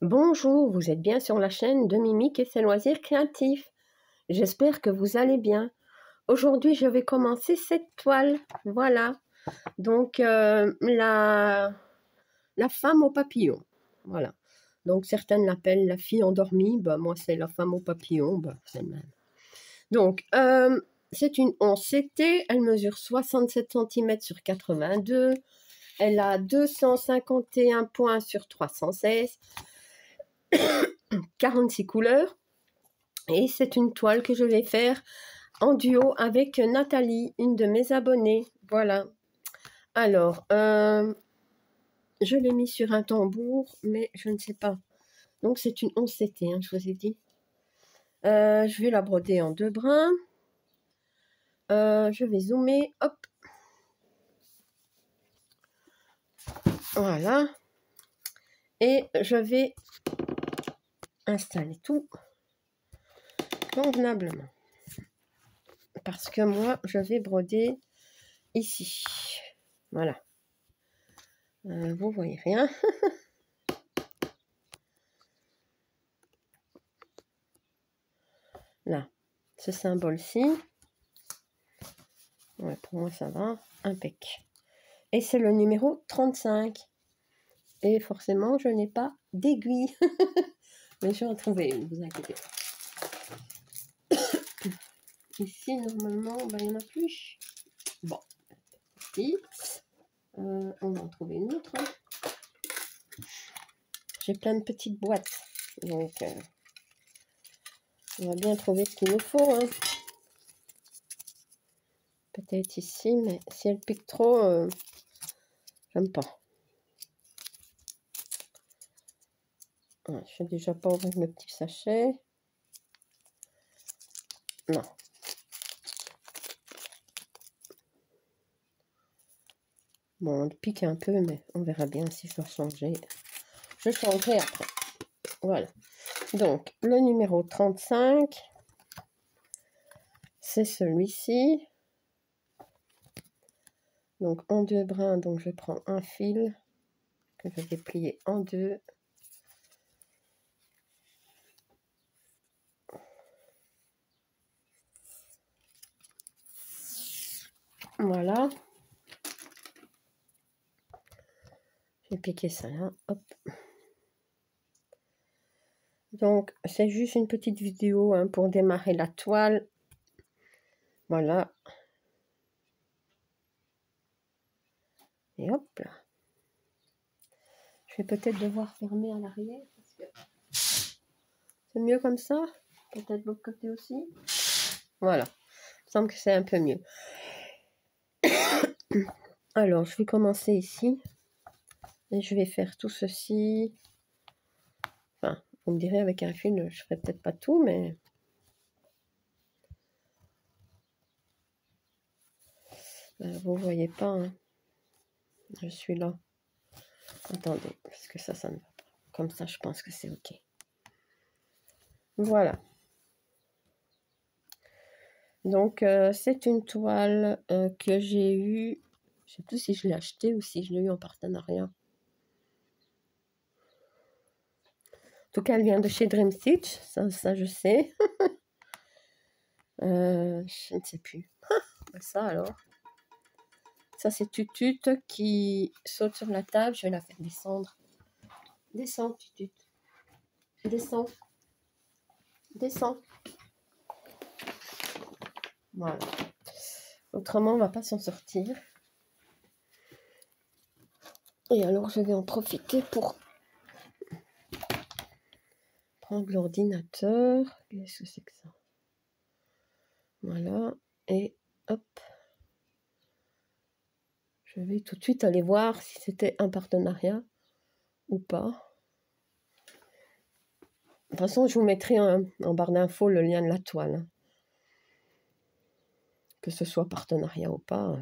Bonjour, vous êtes bien sur la chaîne de Mimique et ses loisirs créatifs. J'espère que vous allez bien. Aujourd'hui, je vais commencer cette toile. Voilà. Donc, la femme au papillon. Voilà. Donc, certaines l'appellent la fille endormie. Bah, moi, c'est la femme au papillon. Bah, c'est le même. Donc, c'est une 11 CT. Elle mesure 67 cm sur 82. Elle a 251 points sur 316. 46 couleurs. Et c'est une toile que je vais faire en duo avec Nathalie, une de mes abonnées. Voilà. Alors, je l'ai mis sur un tambour, mais je ne sais pas. Donc, c'est une 11 CT, hein, je vous ai dit. Je vais la broder en 2 brins. Je vais zoomer. Hop. Voilà. Et je vais installer tout convenablement. Parce que moi, je vais broder ici. Voilà. Vous voyez rien. Là, ce symbole-ci. Ouais, pour moi, ça va. Impec. Et c'est le numéro 35. Et forcément, je n'ai pas d'aiguille. Mais je vais en trouver une, vous inquiétez pas. Ici, normalement, il n'y en a plus. Bon, ici, on va en trouver une autre. J'ai plein de petites boîtes. Donc, on va bien trouver ce qu'il nous faut. Hein. Peut-être ici, mais si elle pique trop, j'aime pas. Ouais, je vais déjà pas ouvrir le petit sachet. Non. Bon, elle pique un peu, mais on verra bien si je dois changer. Je changerai après. Voilà. Donc, le numéro 35, c'est celui-ci. Donc, en 2 brins, donc je prends un fil que je vais plier en 2. Voilà. Je vais piquer ça là. Hop. Donc, c'est juste une petite vidéo hein, pour démarrer la toile. Voilà. Et hop là. Je vais peut-être devoir fermer à l'arrière parce que c'est mieux comme ça. Peut-être de l'autre côté aussi. Voilà. Il me semble que c'est un peu mieux. Alors, je vais commencer ici. Et je vais faire tout ceci. Enfin, vous me direz avec un fil, je ne ferai peut-être pas tout, mais... vous voyez pas, hein. Je suis là. Attendez, parce que ça ne va pas. Comme ça, je pense que c'est OK. Voilà. Donc, c'est une toile que j'ai eue. Je ne sais plus si je l'ai achetée ou si je l'ai eue en partenariat. En tout cas, elle vient de chez Dream Stitch. Ça je sais. Je ne sais plus. Ça, alors. Ça, c'est Tutut qui saute sur la table. Je vais la faire descendre. Descends, Tutut. Descends. Descends. Voilà. Autrement, on ne va pas s'en sortir. Et alors, je vais en profiter pour prendre l'ordinateur. Qu'est-ce que c'est que ça? Voilà. Et hop. Je vais tout de suite aller voir si c'était un partenariat ou pas. De toute façon, je vous mettrai en barre d'infos le lien de la toile. Hein. Que ce soit partenariat ou pas.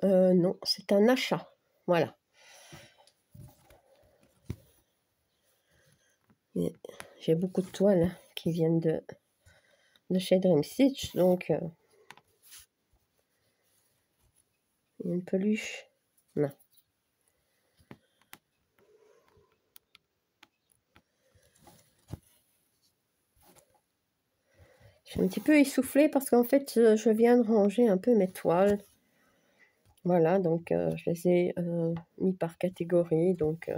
Non, c'est un achat. Voilà. J'ai beaucoup de toiles hein, qui viennent de chez Dream Stitch. Donc, Il y a une peluche? Non. Je suis un petit peu essoufflée parce qu'en fait, je viens de ranger un peu mes toiles. Voilà, donc je les ai mis par catégorie. Donc,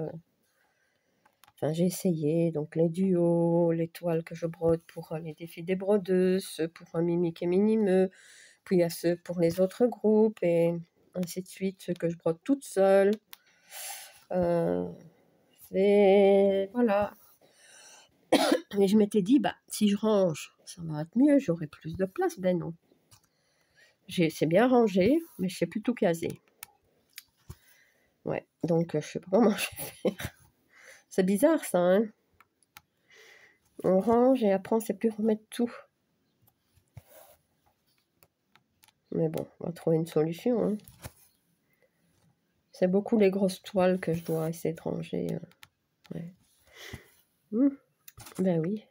enfin, j'ai essayé. Donc, les duos, les toiles que je brode pour les défis des brodeuses, ceux pour un Mimique et Minimeux, puis il y a ceux pour les autres groupes, et ainsi de suite, ceux que je brode toute seule. Et voilà. Mais je m'étais dit, bah, si je range, ça va être mieux, j'aurai plus de place. Ben non. C'est bien rangé, mais je sais plus tout caser. Ouais, donc je sais pas comment je vais faire. C'est bizarre ça, hein. On range et après on sait plus remettre tout. Mais bon, on va trouver une solution, hein. C'est beaucoup les grosses toiles que je dois essayer de ranger. Ouais. Ben oui.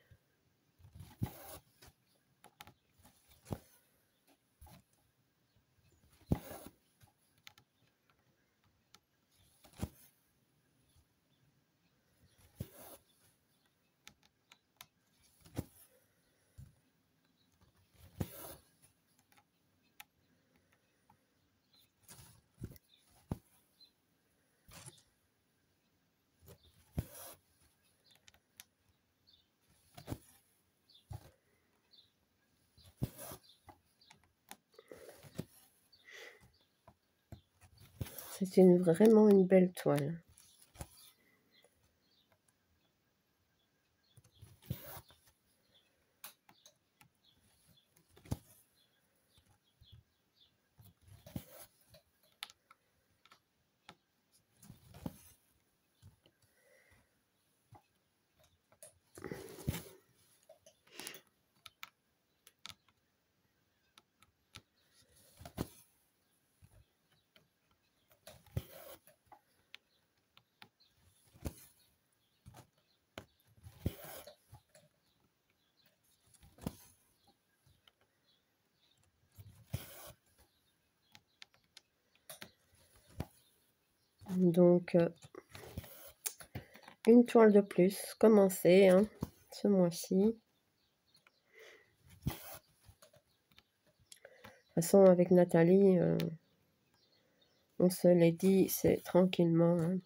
C'est vraiment une belle toile. Donc, une toile de plus, commencée, hein, ce mois-ci. De toute façon, avec Nathalie, on se l'est dit, c'est tranquillement, hein.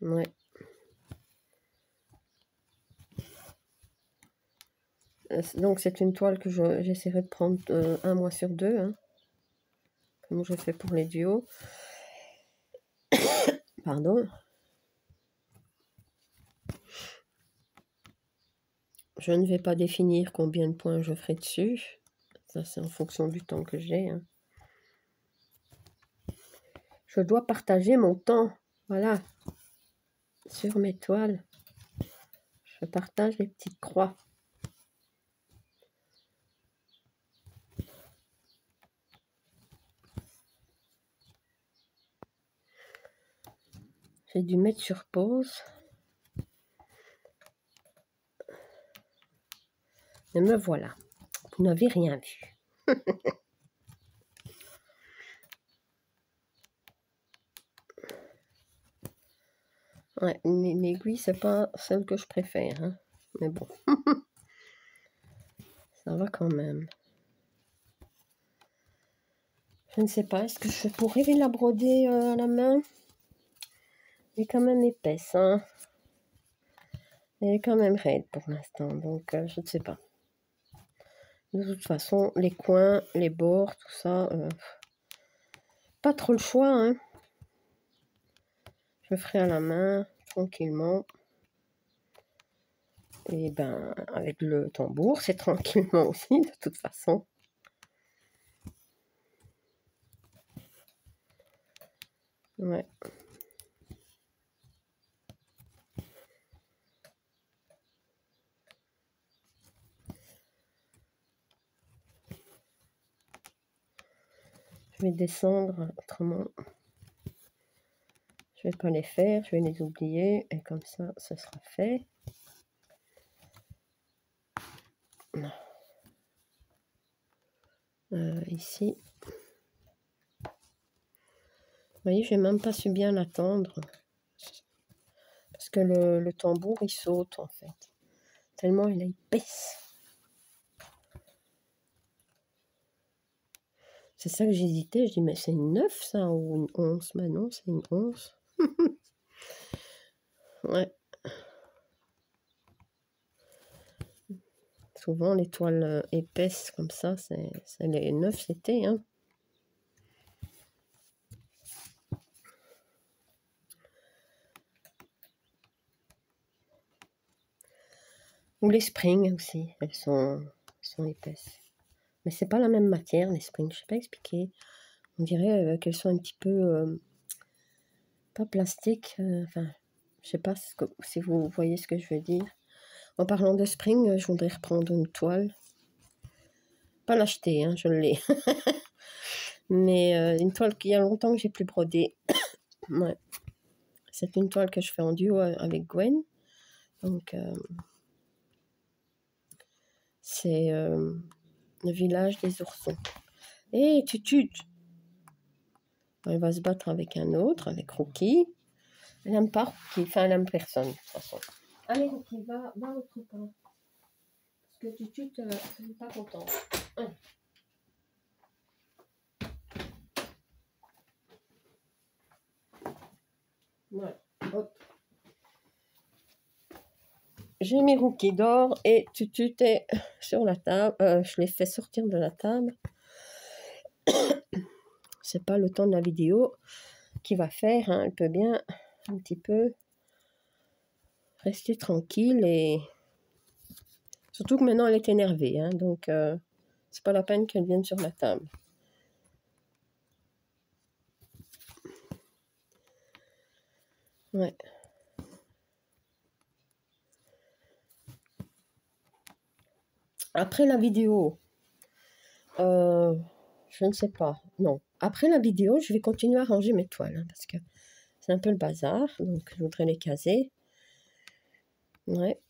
Ouais. Donc, c'est une toile que j'essaierai de prendre un mois sur deux, hein, comme je fais pour les duos. Pardon. Je ne vais pas définir combien de points je ferai dessus. Ça, c'est en fonction du temps que j'ai, hein. Je dois partager mon temps, voilà, sur mes toiles. Je partage les petites croix. J'ai dû mettre sur pause. Et me voilà. Vous n'avez rien vu. Ouais, une aiguille, c'est pas celle que je préfère, hein. Mais bon. Ça va quand même. Je ne sais pas, est-ce que je pourrais la broder à la main? Elle est quand même épaisse, hein. Elle est quand même raide pour l'instant, donc je ne sais pas. De toute façon, les coins, les bords, tout ça, pas trop le choix, hein. Je ferai à la main, tranquillement. Et ben, avec le tambour, c'est tranquillement aussi, de toute façon. Ouais. Je vais descendre, autrement, je vais pas les faire, je vais les oublier, et comme ça, ce sera fait. Non. Ici. Vous voyez, j'ai même pas su bien l'attendre. Parce que le tambour, il saute, en fait. Tellement il est épaisse. C'est ça que j'hésitais. Je dis, mais c'est une 9, ça, ou une 11? Mais non, c'est une 11. Ouais. Souvent, les toiles épaisses comme ça, c'est les 9, c'était, hein. Ou les springs aussi, elles sont épaisses. Mais c'est pas la même matière, les springs, je sais pas expliquer. On dirait qu'elles sont un petit peu, pas plastique, enfin, je sais pas si vous voyez ce que je veux dire. En parlant de spring, je voudrais reprendre une toile. Pas l'acheter, hein, je l'ai. Mais une toile qu'il y a longtemps que j'ai plus brodée. Ouais. C'est une toile que je fais en duo avec Gwen. Donc, c'est le village des oursons. Et Tutut, elle va se battre avec un autre, avec Rookie. Elle n'aime pas Rookie, enfin elle n'aime personne de toute façon. Allez Rookie, va autre part. Parce que Tutut, elle n'est pas contente. Allez. Voilà, hop. J'ai mis Rookie d'or et Tutut est sur la table. Je l'ai fait sortir de la table. C'est pas le temps de la vidéo qui va faire, hein. Elle peut bien un petit peu rester tranquille et surtout que maintenant elle est énervée, hein, donc c'est pas la peine qu'elle vienne sur la table. Ouais. Après la vidéo, je ne sais pas, non. Après la vidéo, je vais continuer à ranger mes toiles, hein, parce que c'est un peu le bazar, donc je voudrais les caser. Ouais.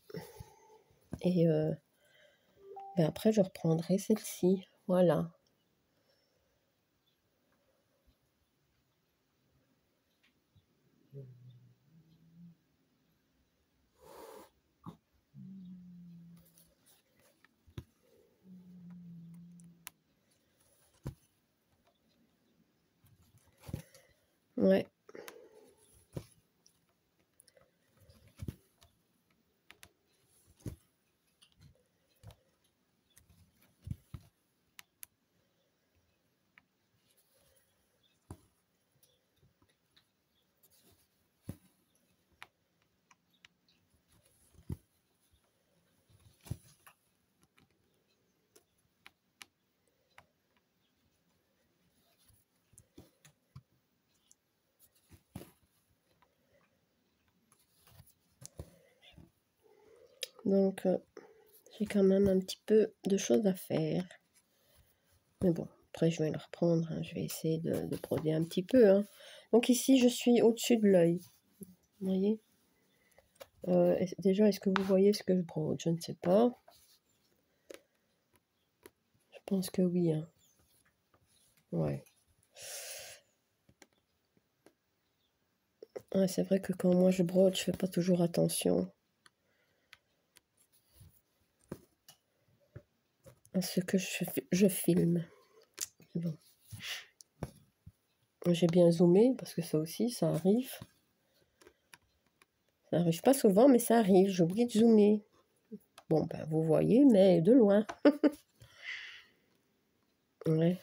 Et ben après, je reprendrai celle-ci. Voilà. Ouais. Donc, j'ai quand même un petit peu de choses à faire. Mais bon, après, je vais le reprendre, hein. Je vais essayer de broder un petit peu, hein. Donc ici, je suis au-dessus de l'œil. Vous voyez? Déjà, est-ce que vous voyez ce que je brode? Je ne sais pas. Je pense que oui, hein. Ouais. Ouais, c'est vrai que quand moi je brode, je fais pas toujours attention à ce que je filme. Bon. J'ai bien zoomé parce que ça aussi, ça arrive. Ça arrive pas souvent, mais ça arrive. J'ai oublié de zoomer. Bon, ben, vous voyez, mais de loin. Ouais.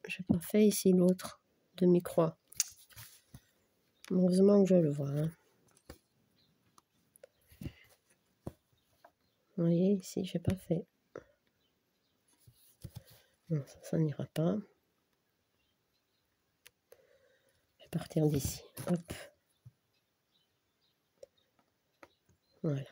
J'ai pas fait ici l'autre demi-croix. Heureusement que je le vois, hein. Vous voyez, ici, j'ai pas fait. Non, ça n'ira pas. Je vais partir d'ici. Hop. Voilà.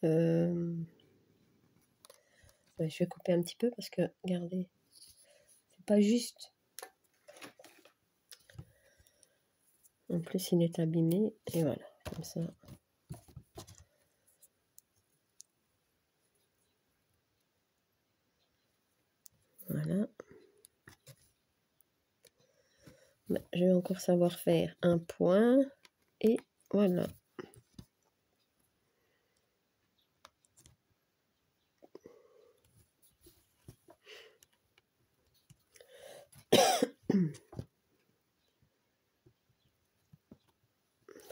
Ouais, je vais couper un petit peu parce que, regardez, c'est pas juste. En plus, il est abîmé. Et voilà, comme ça. Voilà. Je vais encore savoir faire un point. Et voilà.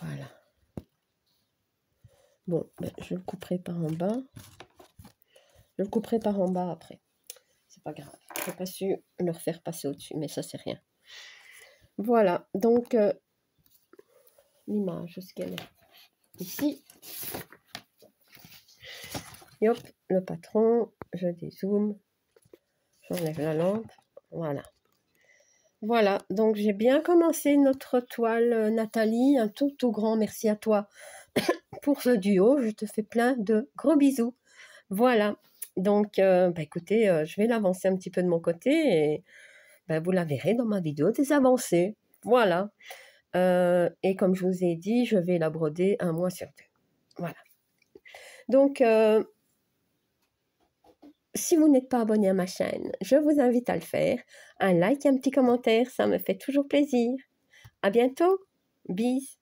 Voilà. Bon, je le couperai par en bas. Je le couperai par en bas après. C'est pas grave. Je n'ai pas su le refaire passer au-dessus, mais ça, c'est rien. Voilà. Donc, l'image, ce qu'elle est ici. Et hop, le patron. Je dézoome. J'enlève la lampe. Voilà. Voilà, donc j'ai bien commencé notre toile, Nathalie. Un tout grand merci à toi pour ce duo. Je te fais plein de gros bisous. Voilà, donc écoutez, je vais l'avancer un petit peu de mon côté et vous la verrez dans ma vidéo des avancées. Voilà, et comme je vous ai dit, je vais la broder 1 mois sur 2. Voilà, donc si vous n'êtes pas abonné à ma chaîne, je vous invite à le faire. Un like et un petit commentaire, ça me fait toujours plaisir. À bientôt. Bis.